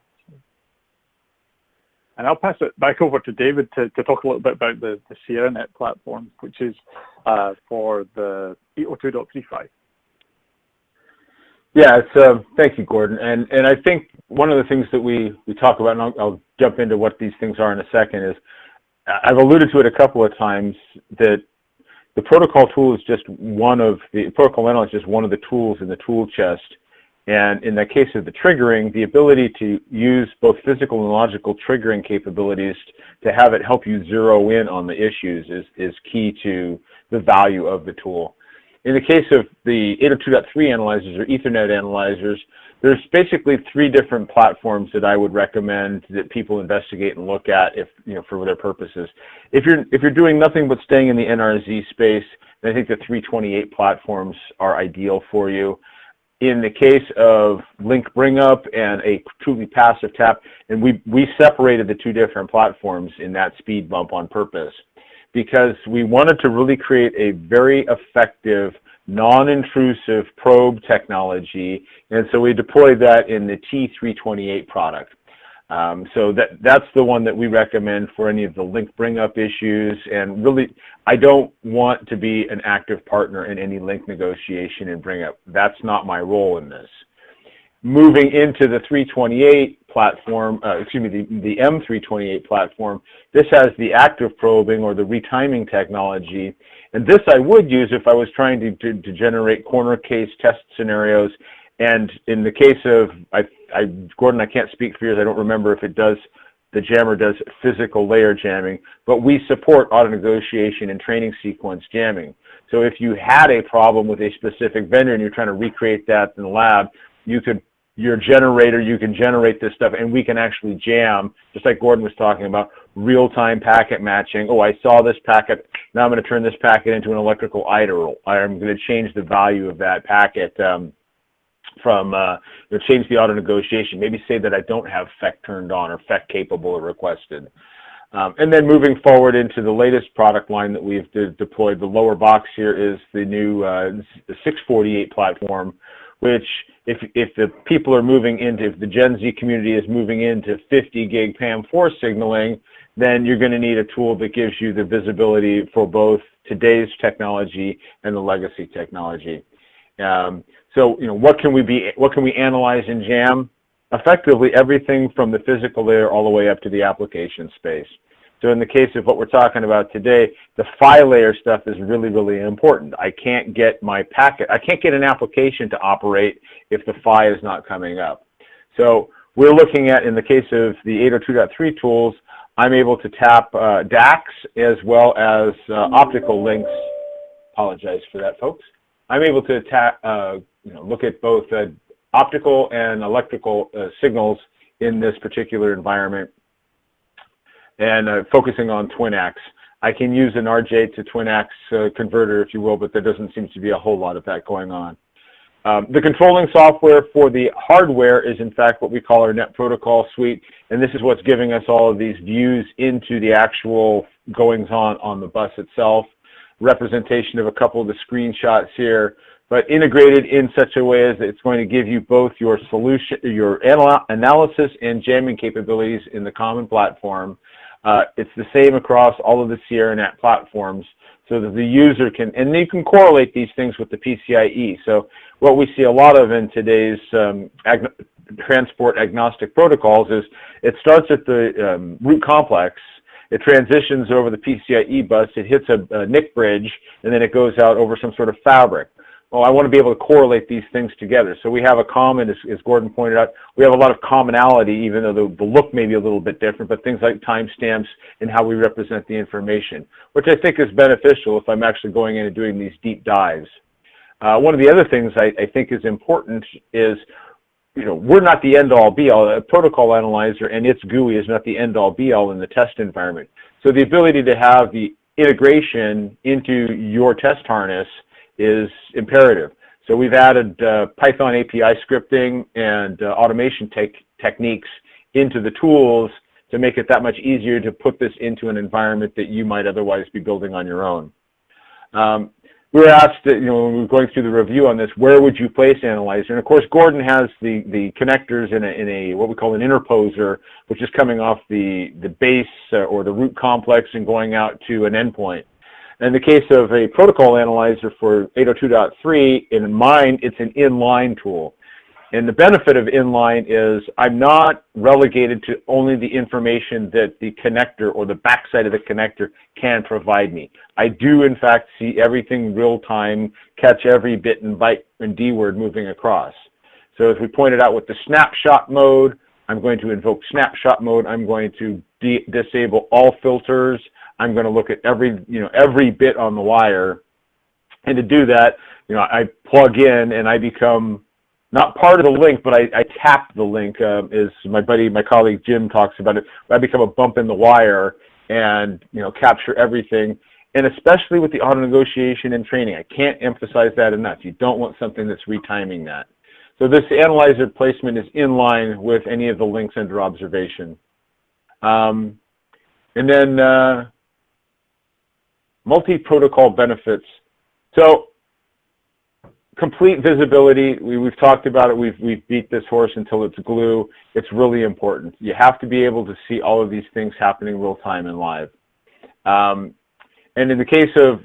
And I'll pass it back over to David to talk a little bit about the SierraNet platform, which is for the 802.35.
Yeah, thank you, Gordon. And I think one of the things that we talk about, and I'll jump into what these things are in a second, is I've alluded to it a couple of times that the protocol tool is just the protocol analyzer is just one of the tools in the tool chest. And in the case of the triggering, the ability to use both physical and logical triggering capabilities to have it help you zero in on the issues is key to the value of the tool. In the case of the 802.3 analyzers or Ethernet analyzers, there's basically three different platforms that I would recommend that people investigate and look at for their purposes. If you're doing nothing but staying in the NRZ space, then I think the 328 platforms are ideal for you. In the case of link bring up and a truly passive tap, and we separated the two different platforms in that speed bump on purpose, because we wanted to really create a very effective, non-intrusive probe technology, and so we deployed that in the T328 product. So that's the one that we recommend for any of the link bring up issues, and really, I don't want to be an active partner in any link negotiation and bring up. That's not my role in this. Moving into the 328 platform, the M328 platform, this has the active probing or the retiming technology. And this I would use if I was trying to generate corner case test scenarios. And in the case of, Gordon, I can't speak for yours, I don't remember if the jammer does physical layer jamming, but we support auto negotiation and training sequence jamming. So if you had a problem with a specific vendor and you're trying to recreate that in the lab, you can generate this stuff, and we can actually jam, just like Gordon was talking about, real-time packet matching. Oh, I saw this packet, now I'm going to turn this packet into an electrical idle. I'm going to change the value of that packet change the auto negotiation, maybe say that I don't have FEC turned on or FEC capable or requested. And then moving forward into the latest product line that we've deployed, the lower box here is the new 648 platform, which if the people are moving into, if the Gen Z community is moving into 50 gig PAM4 signaling, then you're going to need a tool that gives you the visibility for both today's technology and the legacy technology. So, what can we analyze in JAM? Effectively everything from the physical layer all the way up to the application space. So in the case of what we're talking about today, the PHY layer stuff is really, really important. I can't get my packet, I can't get an application to operate if the PHY is not coming up. So we're looking at, in the case of the 802.3 tools, I'm able to tap DACs as well as optical links. Apologize for that, folks. I'm able to tap, look at both optical and electrical signals in this particular environment, and focusing on twin-ax. I can use an RJ to twin-ax converter, if you will, but there doesn't seem to be a whole lot of that going on. The controlling software for the hardware is, in fact, what we call our Net Protocol Suite, and this is what's giving us all of these views into the actual goings-on the bus itself. Representation of a couple of the screenshots here, but integrated in such a way as that it's going to give you both your solution, your analysis and jamming capabilities in the common platform. It's the same across all of the SierraNet platforms, so that the user can, and you can correlate these things with the PCIe. So what we see a lot of in today's transport agnostic protocols is it starts at the root complex, it transitions over the PCIe bus, it hits a NIC bridge, and then it goes out over some sort of fabric. Well, I want to be able to correlate these things together. So we have a common, as Gordon pointed out, we have a lot of commonality, even though the look may be a little bit different, but things like timestamps and how we represent the information, which I think is beneficial if I'm actually going in and doing these deep dives. One of the other things I think is important is, we're not the end-all be-all. A protocol analyzer and its GUI is not the end-all be-all in the test environment. So the ability to have the integration into your test harness is imperative. So we've added Python API scripting and automation techniques into the tools to make it that much easier to put this into an environment that you might otherwise be building on your own. We were asked, when we were going through the review on this, where would you place Analyzer? And of course, Gordon has the connectors in a what we call an interposer, which is coming off the base or the root complex and going out to an endpoint. In the case of a protocol analyzer for 802.3, in mine, it's an inline tool. And the benefit of inline is I'm not relegated to only the information that the connector or the backside of the connector can provide me. I do, in fact, see everything real time, catch every bit and byte and D word moving across. So as we pointed out with the snapshot mode, I'm going to invoke snapshot mode. I'm going to disable all filters. I'm going to look at every bit on the wire. And to do that, I plug in and I become not part of the link, but I tap the link, as my colleague Jim talks about it. I become a bump in the wire and, capture everything. And especially with the auto negotiation and training, I can't emphasize that enough. You don't want something that's retiming that. So this analyzer placement is in line with any of the links under observation. And then multi-protocol benefits. So complete visibility, we've talked about it, we've beat this horse until it's glue. It's really important. You have to be able to see all of these things happening real time and live. And in the case of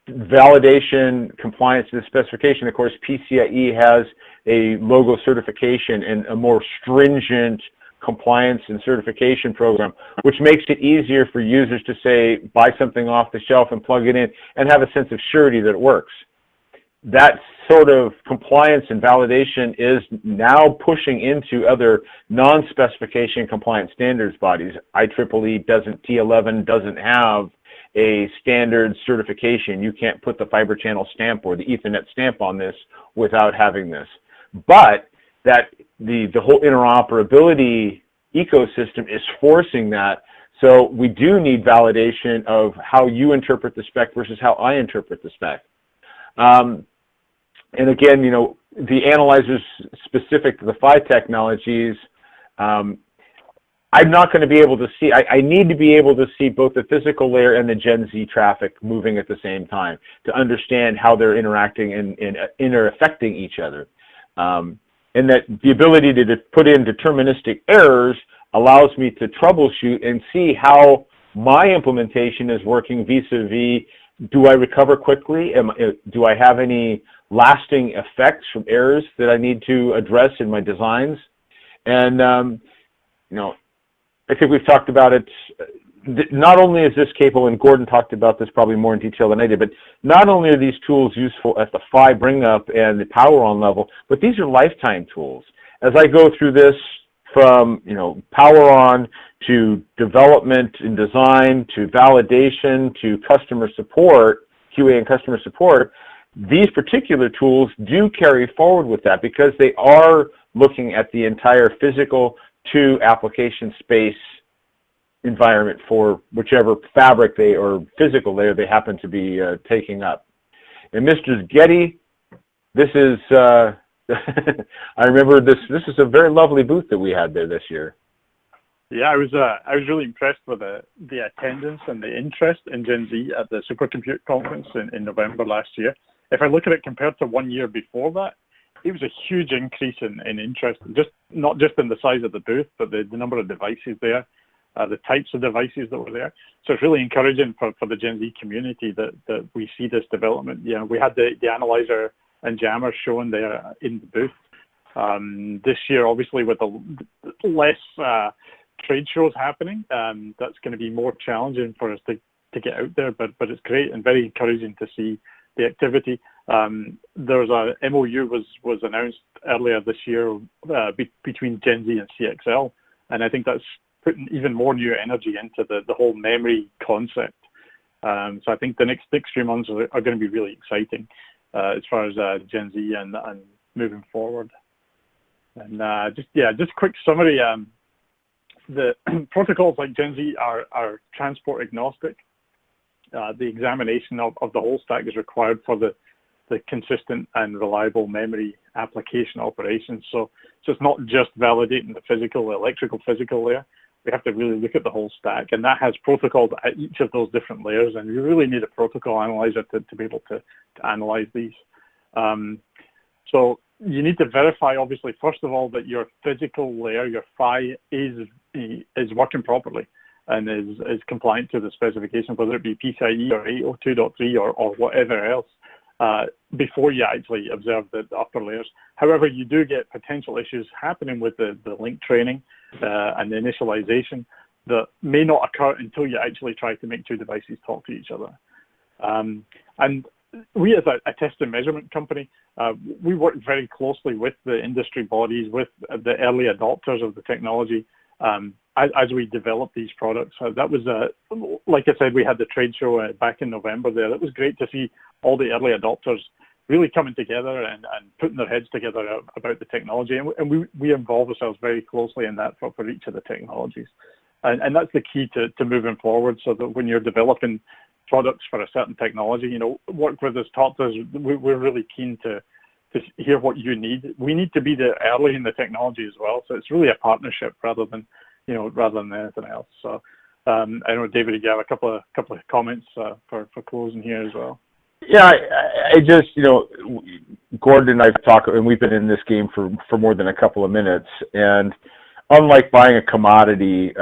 validation, compliance to the specification, of course, PCIe has a logo certification and a more stringent compliance and certification program, which makes it easier for users to say, buy something off the shelf and plug it in and have a sense of surety that it works. That sort of compliance and validation is now pushing into other non-specification compliance standards bodies. IEEE doesn't, T11 doesn't have a standard certification. You can't put the fiber channel stamp or the Ethernet stamp on this without having this. But that the whole interoperability ecosystem is forcing that. So we do need validation of how you interpret the spec versus how I interpret the spec. And again, the analyzers specific to the PHY technologies, I'm not going to be able to see, I need to be able to see both the physical layer and the GENZ traffic moving at the same time to understand how they're interacting and inter-affecting each other. And that the ability to put in deterministic errors allows me to troubleshoot and see how my implementation is working vis-a-vis do I recover quickly? Do I have any lasting effects from errors that I need to address in my designs? And, you know, I think we've talked about it. Not only is this capable, and Gordon talked about this probably more in detail than I did, but not only are these tools useful at the PHY bring up and the power on level, but these are lifetime tools. As I go through this from, you know, power on to development and design to validation to customer support, QA and customer support, these particular tools do carry forward with that because they are looking at the entire physical to application space environment for whichever fabric they or physical layer they happen to be taking up. And Mr. Getty, this is, I remember this is a very lovely booth that we had there this year.
Yeah, I was really impressed with the attendance and the interest in GENZ at the Supercompute conference in November last year. If I look at it compared to 1 year before that, it was a huge increase in interest, not just in the size of the booth, but the number of devices there, the types of devices that were there. So it's really encouraging for the GENZ community that we see this development. You know, we had the analyzer and jammer shown there in the booth. This year, obviously, with less trade shows happening, that's going to be more challenging for us to get out there, but it's great and very encouraging to see the activity. There's a MOU was announced earlier this year between GENZ and CXL, and I think that's putting even more new energy into the whole memory concept. So I think the next few months are going to be really exciting as far as GENZ and moving forward. And just quick summary. The protocols like GENZ are transport agnostic. The examination of the whole stack is required for the consistent and reliable memory application operations. So it's not just validating the electrical physical layer. We have to really look at the whole stack, and that has protocols at each of those different layers, and you really need a protocol analyzer to be able to analyze these. So you need to verify, obviously, first of all, that your physical layer, your PHY, is working properly and is compliant to the specification, whether it be PCIe or 802.3 or whatever else, before you actually observe the upper layers. However, you do get potential issues happening with the link training and the initialization that may not occur until you actually try to make two devices talk to each other. And we, as a test and measurement company, we work very closely with the industry bodies, with the early adopters of the technology, as we develop these products. That was, like I said, we had the trade show back in November there. It was great to see all the early adopters really coming together and putting their heads together about the technology. And we involve ourselves very closely in that for each of the technologies. And that's the key to moving forward, so that when you're developing products for a certain technology, you know, work with us, talk to us. We're really keen to hear what you need. We need to be early in the technology as well. So it's really a partnership rather than anything else. So I don't know, David, you have a couple of comments for closing here as well.
Yeah, I just, you know, Gordon and I've talked, and we've been in this game for more than a couple of minutes, and unlike buying a commodity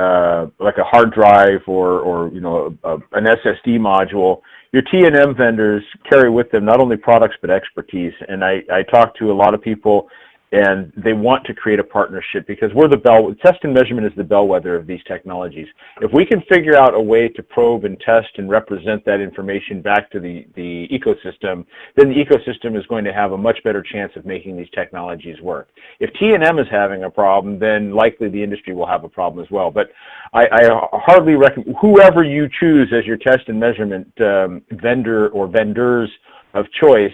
like a hard drive or you know, an SSD module, your T&M vendors carry with them not only products but expertise. And I talk to a lot of people, and they want to create a partnership because we're test and measurement is the bellwether of these technologies. If we can figure out a way to probe and test and represent that information back to the ecosystem, then the ecosystem is going to have a much better chance of making these technologies work. If T&M is having a problem, then likely the industry will have a problem as well. But I hardly recommend, whoever you choose as your test and measurement vendor or vendors of choice,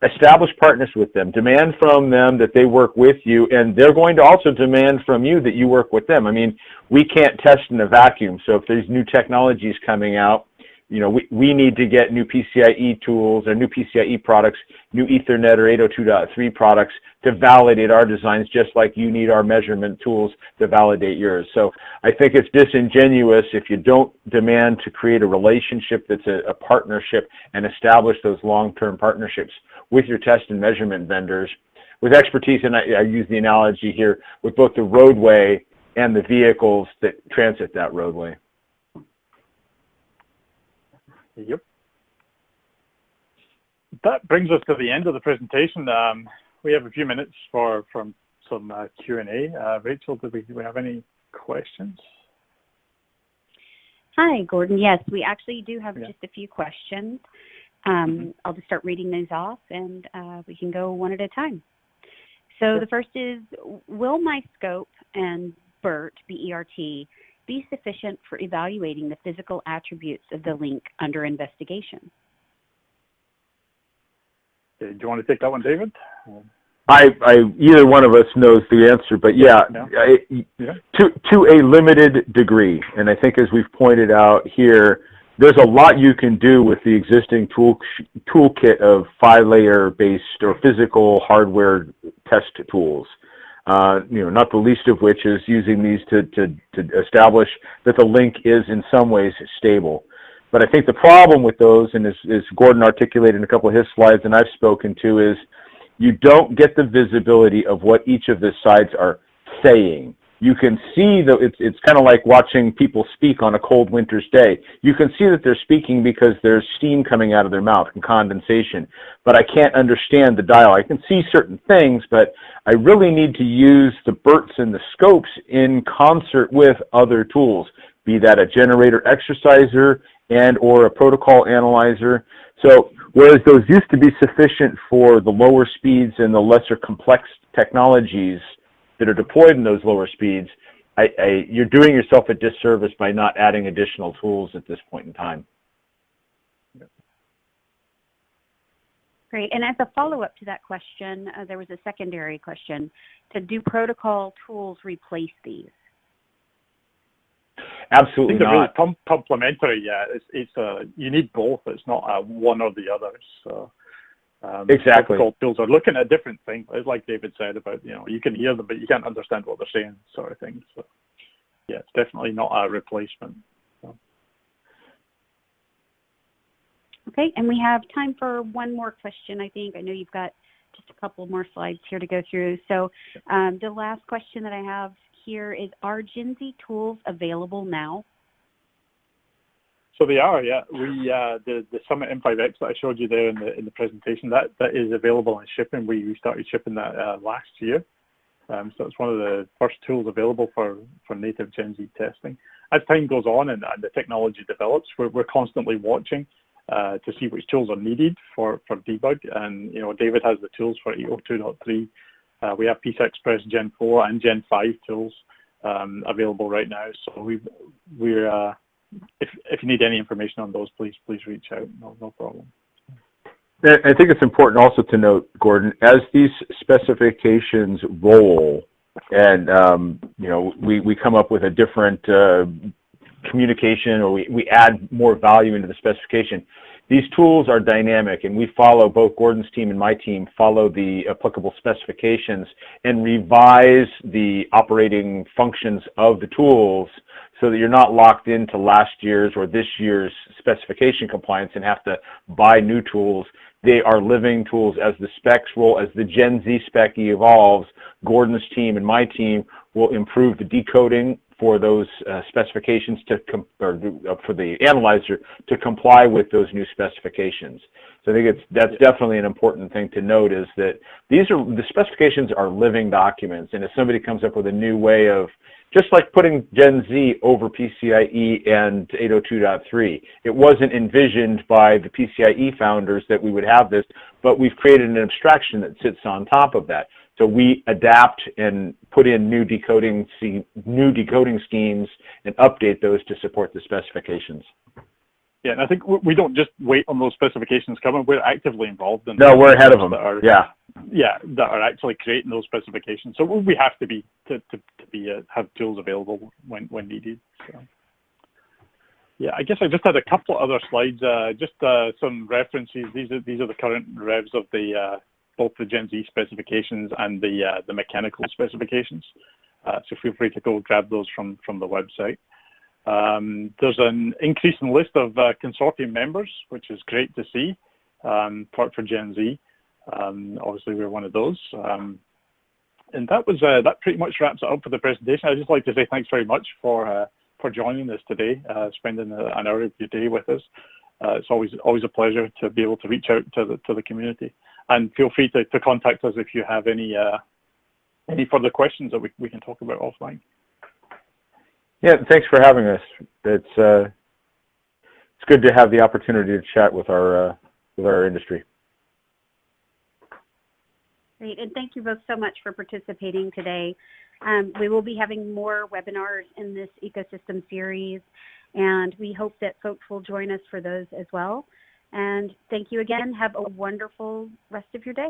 establish partners with them, demand from them that they work with you, and they're going to also demand from you that you work with them. I mean, we can't test in a vacuum, so if there's new technologies coming out, you know, we need to get new PCIe tools or new PCIe products, new Ethernet or 802.3 products to validate our designs, just like you need our measurement tools to validate yours. So I think it's disingenuous if you don't demand to create a relationship that's a partnership and establish those long-term partnerships with your test and measurement vendors with expertise, and I use the analogy here, with both the roadway and the vehicles that transit that roadway.
Yep. that brings us to the end of the presentation. We have a few minutes from some Q&A. Rachel, do we have any questions?
Hi, Gordon. Yes, we actually do have just a few questions. I'll just start reading those off, and we can go one at a time. So the first is, will my scope and BERT, B-E-R-T, be sufficient for evaluating the physical attributes of the link under investigation?
Do you want to take that one, David?
Either one of us knows the answer, but to a limited degree. And I think, as we've pointed out here, there's a lot you can do with the existing toolkit of 5-layer based or physical hardware test tools. Not the least of which is using these to establish that the link is in some ways stable. But I think the problem with those, and as Gordon articulated in a couple of his slides and I've spoken to, is you don't get the visibility of what each of the sides are saying. You can see that it's kind of like watching people speak on a cold winter's day. You can see that they're speaking because there's steam coming out of their mouth and condensation, but I can't understand the dialogue. I can see certain things, but I really need to use the BERTs and the scopes in concert with other tools, be that a generator exerciser and or a protocol analyzer. So whereas those used to be sufficient for the lower speeds and the lesser complex technologies that are deployed in those lower speeds, you're doing yourself a disservice by not adding additional tools at this point in time.
Great. And as a follow-up to that question, there was a secondary question. Do protocol tools replace these?
I
Absolutely
think
not.
They're really complementary. Yeah, you need both. It's not one or the other. So.
Exactly.
Tools are looking at different things. It's like David said about, you can hear them, but you can't understand what they're saying, sort of thing. So, yeah, it's definitely not a replacement. So.
Okay, and we have time for one more question, I think. I know you've got just a couple more slides here to go through. So the last question that I have here is, are GENZ tools available now?
So they are, yeah. The Summit M5X that I showed you there in the presentation, that is available and shipping. We started shipping that last year. So it's one of the first tools available for native GENZ testing. As time goes on and the technology develops, we're constantly watching to see which tools are needed for debug. And David has the tools for 802.3. We have PCI Express Gen 4 and Gen 5 tools available right now. So we're if you need any information on those, please reach out. No problem.
I think it's important also to note, Gordon, as these specifications roll, and we come up with a different communication, or we add more value into the specification. These tools are dynamic, and we follow, both Gordon's team and my team follow the applicable specifications and revise the operating functions of the tools so that you're not locked into last year's or this year's specification compliance and have to buy new tools. They are living tools. As the specs roll, as the GENZ spec evolves, Gordon's team and my team will improve the decoding for those specifications for the analyzer to comply with those new specifications. So I think that's definitely an important thing to note, is that the specifications are living documents, and if somebody comes up with a new way of, just like putting GENZ over PCIe and 802.3, it wasn't envisioned by the PCIe founders that we would have this, but we've created an abstraction that sits on top of that. So we adapt and put in new decoding schemes and update those to support the specifications.
Yeah, and I think we don't just wait on those specifications coming. We're actively involved in.
No, we're ahead of them.
That are actually creating those specifications. So we have to be have tools available when needed. So. Yeah, I guess I just had a couple of other slides. Just some references. These are the current revs of both the GENZ specifications and the mechanical specifications. So feel free to go grab those from the website. There's an increasing list of consortium members, which is great to see for GENZ. Obviously, we're one of those. And that pretty much wraps it up for the presentation. I'd just like to say thanks very much for joining us today, spending an hour of your day with us. It's always a pleasure to be able to reach out to the community. And feel free to contact us if you have any further questions that we can talk about offline.
Yeah, thanks for having us. It's good to have the opportunity to chat with our industry.
Great, and thank you both so much for participating today. We will be having more webinars in this ecosystem series, and we hope that folks will join us for those as well. And thank you again. Have a wonderful rest of your day.